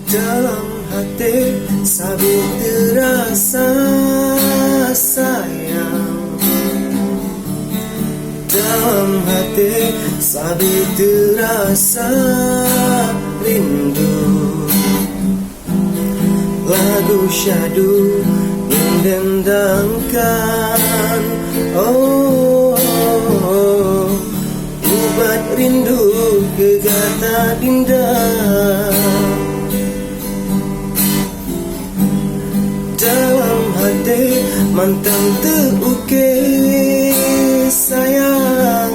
Dalam hati sabit terasa sayang, dalam hati sabit terasa rindu. Lagu syahdu yang dendangkan, ubat rindu kegata dinda. Dalam hati mantang terukir sayang,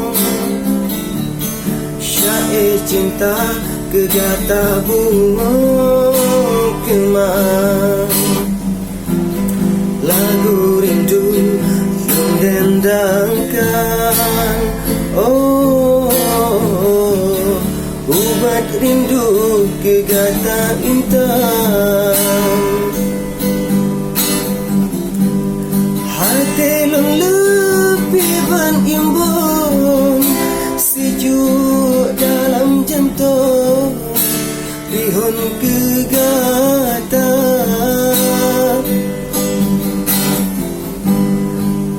syair cinta kegata bunga kemang. Lagu rindu yang dendangkan, ubat rindu kegata intan. Hati lebih ban imbun, sejuk dalam jantung, rihun kegata.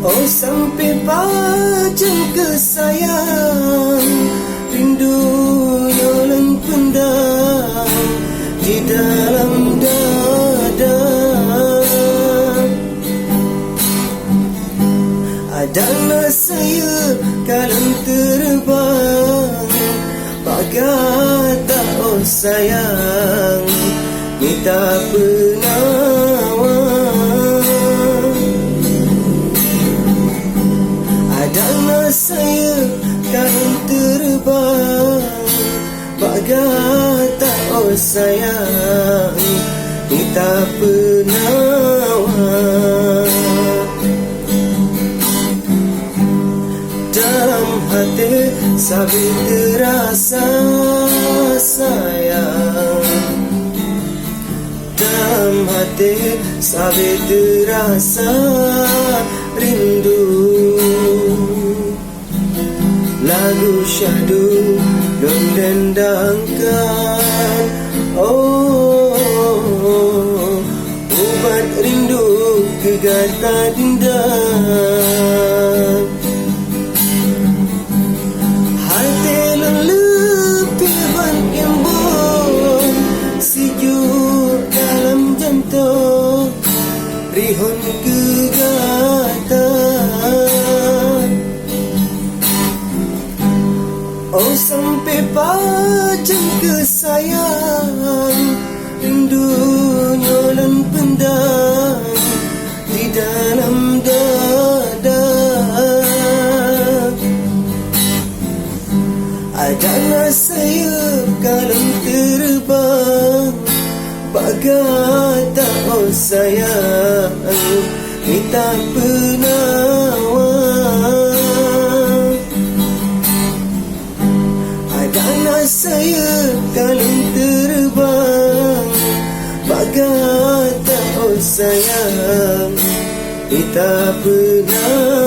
Oh sampai pacem kesayang, rindu yolan pendam di dalam dada. Adana saya kalang terbang, bagata oh sayang, minta penawar. Adana saya kalang terbang, bagata oh sayang, minta penawar. Dalam hati sabit terasa sayang, dalam hati sabit terasa rindu. Lagu syahdu yang dendangkan, ubat rindu kegata dinda. Rihun kegata, oh sampai pacem kesayang, rindu nyolan pendam di dalam dada. Adalah saya kalang terbang, bagata oh sayang, minta penawar. Adana saya kalang terbang, bagata oh sayang, minta penawar.